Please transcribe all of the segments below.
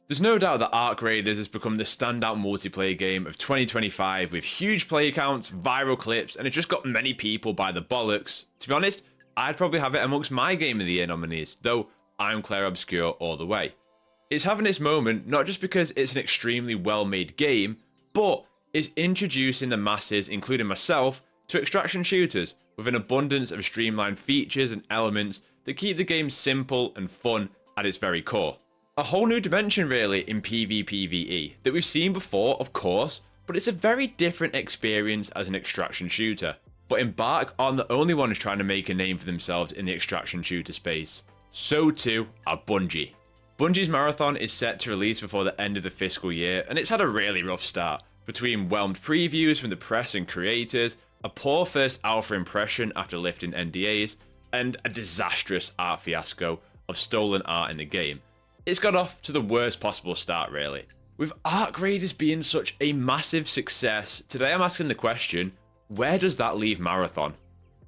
There's no doubt that Arc Raiders has become the standout multiplayer game of 2025 with huge player counts, viral clips, and it just got many people by the bollocks. To be honest, I'd probably have it amongst my Game of the Year nominees, though I'm Claire Obscure all the way. It's having its moment not just because it's an extremely well-made game, but it's introducing the masses, including myself, to extraction shooters with an abundance of streamlined features and elements that keep the game simple and fun at its very core. A whole new dimension really in PvPvE that we've seen before, of course, but it's a very different experience as an extraction shooter. But Embark aren't the only ones trying to make a name for themselves in the extraction shooter space. So too are Bungie. Bungie's Marathon is set to release before the end of the fiscal year, and it's had a really rough start, between whelmed previews from the press and creators, a poor first alpha impression after lifting NDAs, and a disastrous art fiasco of stolen art in the game. It's got off to the worst possible start really. With Arc Raiders being such a massive success, today I'm asking the question, where does that leave Marathon?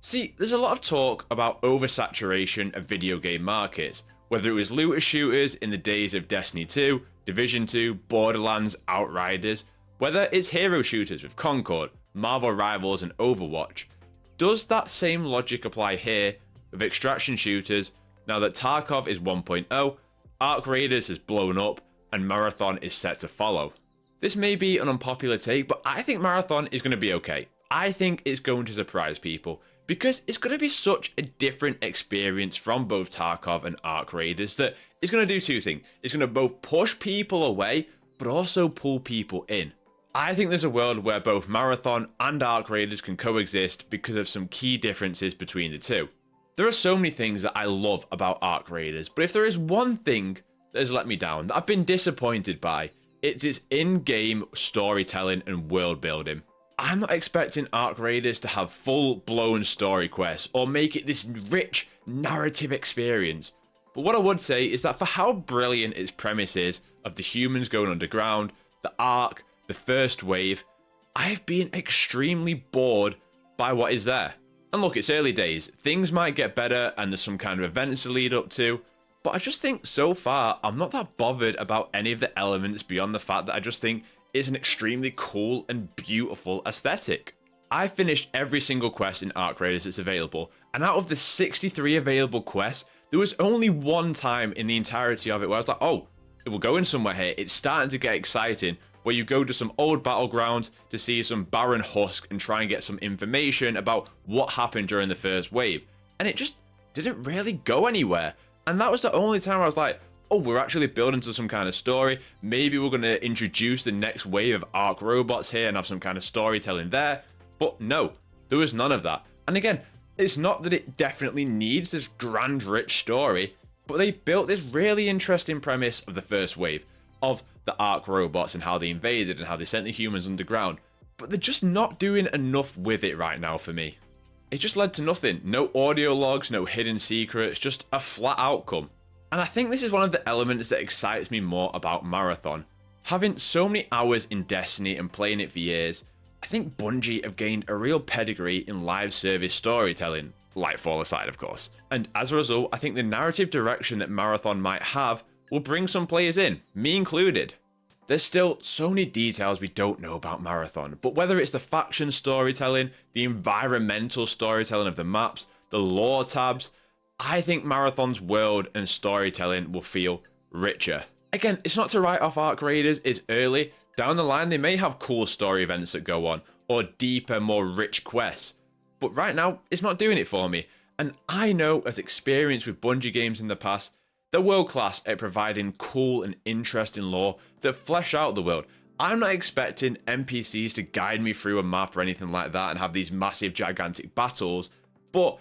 See, there's a lot of talk about oversaturation of video game markets, whether it was looter shooters in the days of Destiny 2, Division 2, Borderlands, Outriders, whether it's hero shooters with Concord, Marvel Rivals and Overwatch. Does that same logic apply here with extraction shooters now that Tarkov is 1.0, Arc Raiders has blown up, and Marathon is set to follow? This may be an unpopular take, but I think Marathon is going to be okay. I think it's going to surprise people, because it's going to be such a different experience from both Tarkov and Arc Raiders that it's going to do two things. It's going to both push people away, but also pull people in. I think there's a world where both Marathon and Arc Raiders can coexist because of some key differences between the two. There are so many things that I love about Arc Raiders, but if there is one thing that has let me down, that I've been disappointed by, it's its in-game storytelling and world building. I'm not expecting Arc Raiders to have full-blown story quests or make it this rich narrative experience. But what I would say is that for how brilliant its premise is of the humans going underground, the Ark, the first wave, I have been extremely bored by what is there. And look, it's early days, things might get better and there's some kind of events to lead up to, but I just think so far I'm not that bothered about any of the elements beyond the fact that I just think it's an extremely cool and beautiful aesthetic. I finished every single quest in Arc Raiders that's available, and out of the 63 available quests, there was only one time in the entirety of it where I was like, oh, we're going somewhere here, it's starting to get exciting, where you go to some old battlegrounds to see some barren husk and try and get some information about what happened during the first wave. And it just didn't really go anywhere. And that was the only time I was like, oh, we're actually building to some kind of story. Maybe we're going to introduce the next wave of Arc robots here and have some kind of storytelling there. But no, there was none of that. And again, it's not that it definitely needs this grand, rich story, but they built this really interesting premise of the first wave, of the Arc robots and how they invaded and how they sent the humans underground. But they're just not doing enough with it right now for me. It just led to nothing. No audio logs, no hidden secrets, just a flat outcome. And I think this is one of the elements that excites me more about Marathon. Having so many hours in Destiny and playing it for years, I think Bungie have gained a real pedigree in live service storytelling, Lightfall aside of course. And as a result, I think the narrative direction that Marathon might have will bring some players in, me included. There's still so many details we don't know about Marathon, but whether it's the faction storytelling, the environmental storytelling of the maps, the lore tabs, I think Marathon's world and storytelling will feel richer. Again, it's not to write off Arc Raiders, it's early. Down the line, they may have cool story events that go on, or deeper, more rich quests. But right now, it's not doing it for me. And I know, as experience with Bungie games in the past, they're world class at providing cool and interesting lore that flesh out the world. I'm not expecting NPCs to guide me through a map or anything like that and have these massive, gigantic battles, but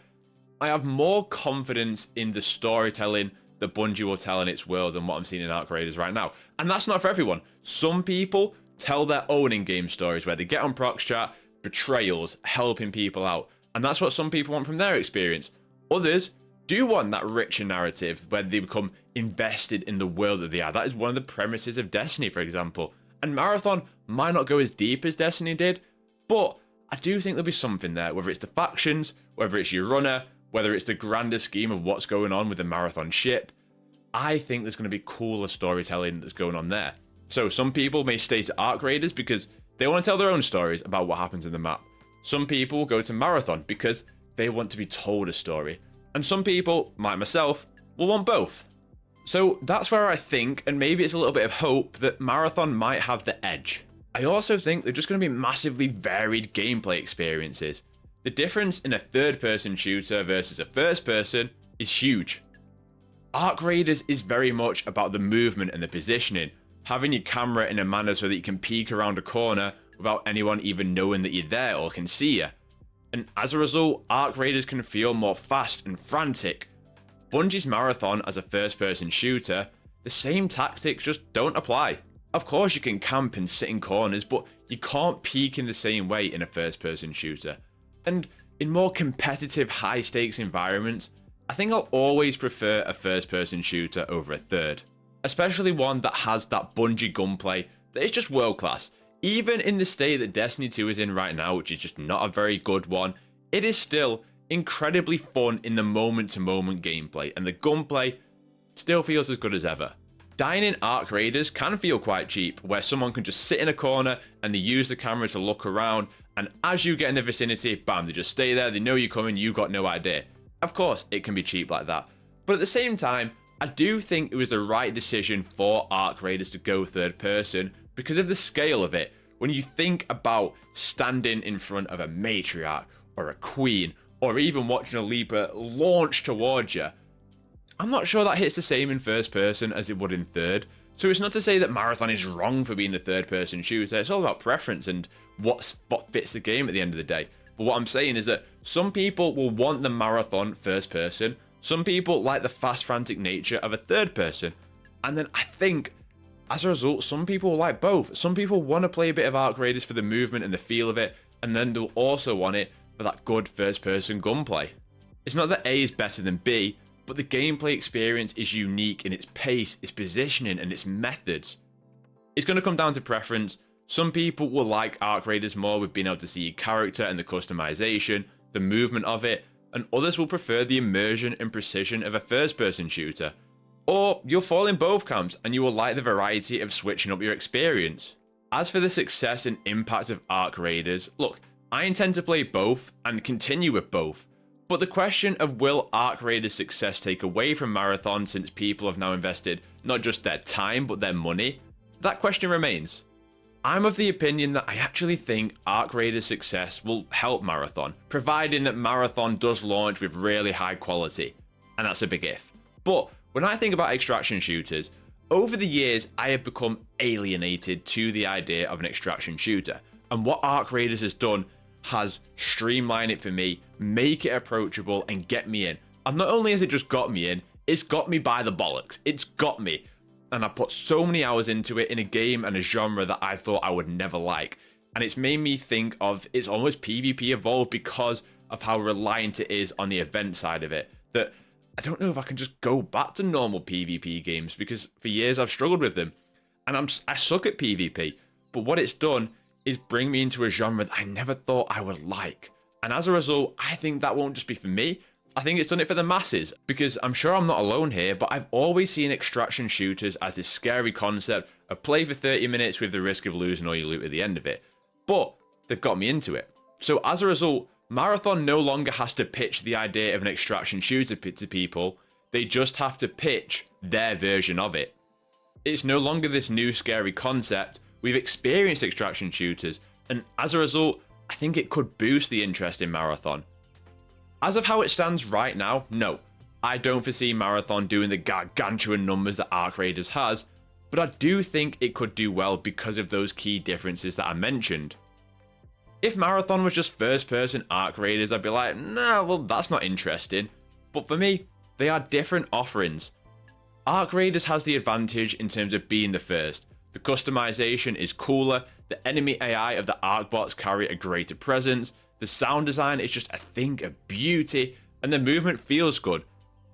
I have more confidence in the storytelling that Bungie will tell in its world than what I'm seeing in Arc Raiders right now. And that's not for everyone. Some people tell their own in-game stories where they get on prox chat, betrayals, helping people out. And that's what some people want from their experience. Others do want that richer narrative where they become invested in the world that they are. That is one of the premises of Destiny, for example. And Marathon might not go as deep as Destiny did, but I do think there'll be something there, whether it's the factions, whether it's your runner, whether it's the grander scheme of what's going on with the Marathon ship. I think there's going to be cooler storytelling that's going on there. So some people may stay to Arc Raiders because they want to tell their own stories about what happens in the map. Some people go to Marathon because they want to be told a story. And some people, like myself, will want both. So that's where I think, and maybe it's a little bit of hope, that Marathon might have the edge. I also think they're just going to be massively varied gameplay experiences. The difference in a third-person shooter versus a first-person is huge. Arc Raiders is very much about the movement and the positioning, having your camera in a manner so that you can peek around a corner without anyone even knowing that you're there or can see you. And as a result, Arc Raiders can feel more fast and frantic. Bungie's Marathon as a first-person shooter, the same tactics just don't apply. Of course you can camp and sit in corners, but you can't peek in the same way in a first-person shooter. And in more competitive, high-stakes environments, I think I'll always prefer a first-person shooter over a third. Especially one that has that Bungie gunplay that is just world-class. Even in the state that Destiny 2 is in right now, which is just not a very good one, it is still incredibly fun in the moment-to-moment gameplay, and the gunplay still feels as good as ever. Dying in Arc Raiders can feel quite cheap, where someone can just sit in a corner and they use the camera to look around, and as you get in the vicinity, bam, they just stay there, they know you're coming, you got no idea. Of course, it can be cheap like that, but at the same time, I do think it was the right decision for Arc Raiders to go third person because of the scale of it. When you think about standing in front of a matriarch or a queen, or even watching a leaper launch towards you, I'm not sure that hits the same in first person as it would in third. So it's not to say that Marathon is wrong for being the third person shooter. It's all about preference and what fits the game at the end of the day. But what I'm saying is that some people will want the Marathon first person. Some people like the fast, frantic nature of a third person. And then I think, as a result, some people will like both. Some people want to play a bit of Arc Raiders for the movement and the feel of it. And then they'll also want it for that good first person gunplay. It's not that A is better than B, but the gameplay experience is unique in its pace, its positioning, and its methods. It's going to come down to preference. Some people will like Arc Raiders more with being able to see your character and the customization, the movement of it, and others will prefer the immersion and precision of a first-person shooter. Or you'll fall in both camps and you will like the variety of switching up your experience. As for the success and impact of Arc Raiders, look, I intend to play both and continue with both. But the question of will Arc Raiders' success take away from Marathon since people have now invested not just their time but their money, that question remains. I'm of the opinion that I actually think Arc Raiders' success will help Marathon, providing that Marathon does launch with really high quality, and that's a big if. But when I think about extraction shooters, over the years I have become alienated to the idea of an extraction shooter, and what Arc Raiders has done has streamlined it for me, make it approachable, and get me in. And not only has it just got me in, it's got me by the bollocks. It's got me. And I put so many hours into it in a game and a genre that I thought I would never like. And it's made me think of it's almost PvP evolved because of how reliant it is on the event side of it. That I don't know if I can just go back to normal PvP games because for years I've struggled with them. And I suck at PvP. But what it's done is bring me into a genre that I never thought I would like. And as a result, I think that won't just be for me. I think it's done it for the masses, because I'm sure I'm not alone here, but I've always seen extraction shooters as this scary concept of play for 30 minutes with the risk of losing all your loot at the end of it. But they've got me into it. So as a result, Marathon no longer has to pitch the idea of an extraction shooter to people, they just have to pitch their version of it. It's no longer this new scary concept. We've experienced extraction shooters, and as a result, I think it could boost the interest in Marathon. As of how it stands right now, no, I don't foresee Marathon doing the gargantuan numbers that Arc Raiders has, but I do think it could do well because of those key differences that I mentioned. If Marathon was just first-person Arc Raiders, I'd be like, nah, well, that's not interesting. But for me, they are different offerings. Arc Raiders has the advantage in terms of being the first. The customization is cooler, the enemy AI of the Arc bots carry a greater presence, the sound design is just a thing of beauty, and the movement feels good.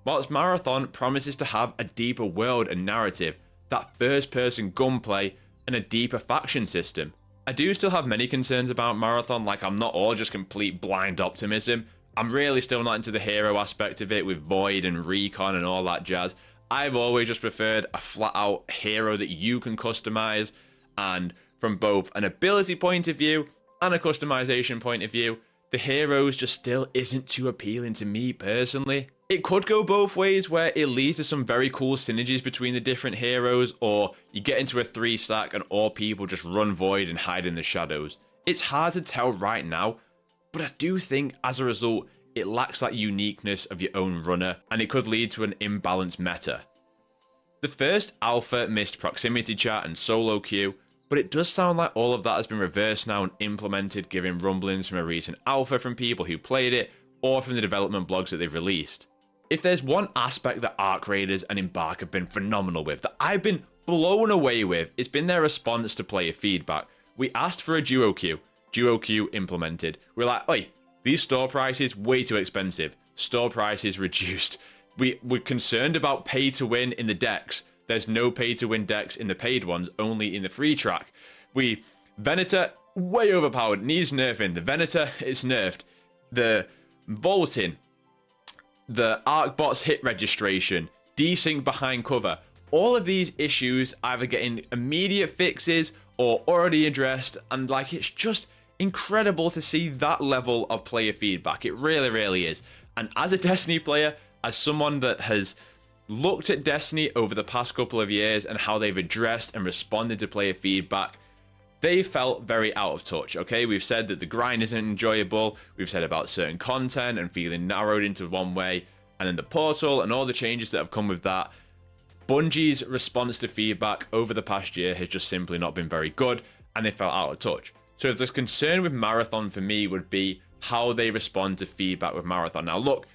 Whilst Marathon promises to have a deeper world and narrative, that first-person gunplay, and a deeper faction system. I do still have many concerns about Marathon, like I'm not all just complete blind optimism. I'm really still not into the hero aspect of it with Void and Recon and all that jazz. I've always just preferred a flat out hero that you can customize, and from both an ability point of view and a customization point of view, the heroes just still isn't too appealing to me personally. It could go both ways, where it leads to some very cool synergies between the different heroes, or you get into a 3-stack and all people just run void and hide in the shadows. It's hard to tell right now, but I do think as a result, it lacks that uniqueness of your own runner, and it could lead to an imbalanced meta. The first alpha missed proximity chat and solo queue, but it does sound like all of that has been reversed now and implemented, given rumblings from a recent alpha from people who played it, or from the development blogs that they've released. If there's one aspect that Arc Raiders and Embark have been phenomenal with, that I've been blown away with, it's been their response to player feedback. We asked for a duo queue implemented. We're like, oi, these store prices way too expensive. Store prices reduced. We're concerned about pay to win in the decks. There's no pay to win decks in the paid ones, only in the free track. Venator, way overpowered, needs nerfing. The Venator, it's nerfed. The vaulting, the Arc bots hit registration, desync behind cover, all of these issues either getting immediate fixes or already addressed, and like, it's just incredible to see that level of player feedback. It really, really is. And as a Destiny player, as someone that has looked at Destiny over the past couple of years and how they've addressed and responded to player feedback, they felt very out of touch, okay? We've said that the grind isn't enjoyable. We've said about certain content and feeling narrowed into one way. And then the portal and all the changes that have come with that. Bungie's response to feedback over the past year has just simply not been very good, and they felt out of touch. So if there's concern with Marathon for me would be how they respond to feedback with Marathon. Now look,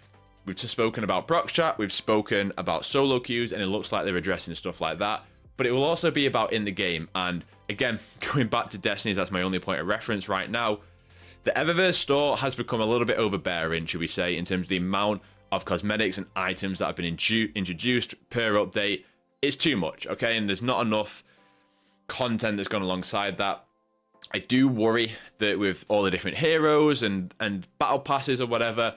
we've just spoken about proc chat, we've spoken about solo queues, and it looks like they're addressing stuff like that. But it will also be about in the game. And again, going back to Destiny, that's my only point of reference right now. The Eververse store has become a little bit overbearing, should we say, in terms of the amount of cosmetics and items that have been introduced per update. It's too much, okay? And there's not enough content that's gone alongside that. I do worry that with all the different heroes and battle passes or whatever,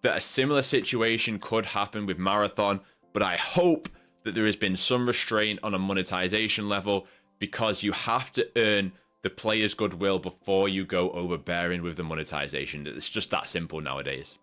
that a similar situation could happen with Marathon. But I hope that there has been some restraint on a monetization level, because you have to earn the player's goodwill before you go overbearing with the monetization. It's just that simple nowadays.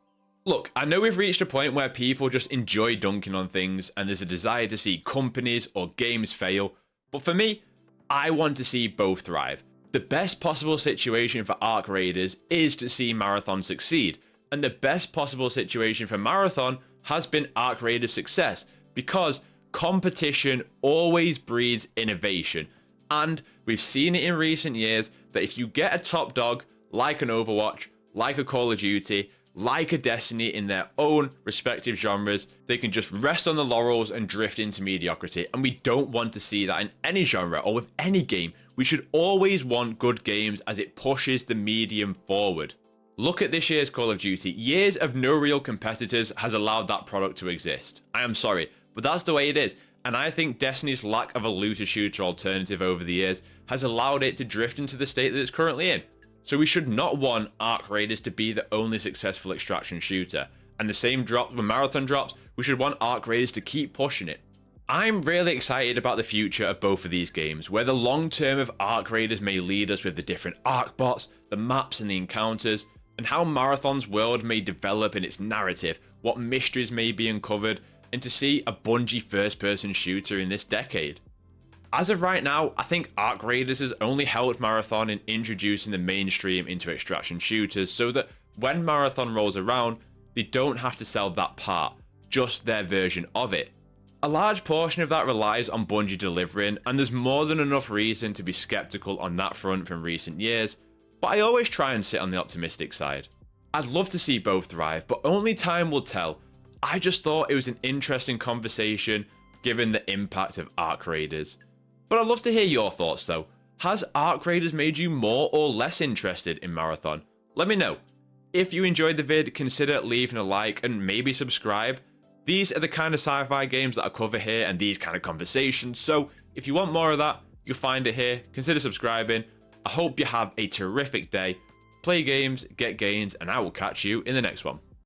Look, I know we've reached a point where people just enjoy dunking on things and there's a desire to see companies or games fail, but for me, I want to see both thrive. The best possible situation for Arc Raiders is to see Marathon succeed, and the best possible situation for Marathon has been Arc Raiders' success, because competition always breeds innovation. And we've seen it in recent years that if you get a top dog like an Overwatch, like a Call of Duty, like a Destiny in their own respective genres, they can just rest on the laurels and drift into mediocrity. And we don't want to see that in any genre or with any game. We should always want good games, as it pushes the medium forward. Look at this year's Call of Duty. Years of no real competitors has allowed that product to exist. I am sorry, but that's the way it is. And I think Destiny's lack of a looter shooter alternative over the years has allowed it to drift into the state that it's currently in. So we should not want Arc Raiders to be the only successful extraction shooter. And the same drop when Marathon drops, we should want Arc Raiders to keep pushing it. I'm really excited about the future of both of these games, where the long term of Arc Raiders may lead us with the different Arc bots, the maps and the encounters, and how Marathon's world may develop in its narrative, what mysteries may be uncovered, and to see a Bungie first-person shooter in this decade. As of right now, I think Arc Raiders has only helped Marathon in introducing the mainstream into extraction shooters, so that when Marathon rolls around, they don't have to sell that part, just their version of it. A large portion of that relies on Bungie delivering, and there's more than enough reason to be skeptical on that front from recent years, but I always try and sit on the optimistic side. I'd love to see both thrive, but only time will tell. I just thought it was an interesting conversation given the impact of Arc Raiders. But I'd love to hear your thoughts though. Has Arc Raiders made you more or less interested in Marathon? Let me know. If you enjoyed the vid, consider leaving a like and maybe subscribe. These are the kind of sci-fi games that I cover here and these kind of conversations, so if you want more of that, you'll find it here. Consider subscribing. I hope you have a terrific day. Play games, get gains, and I will catch you in the next one.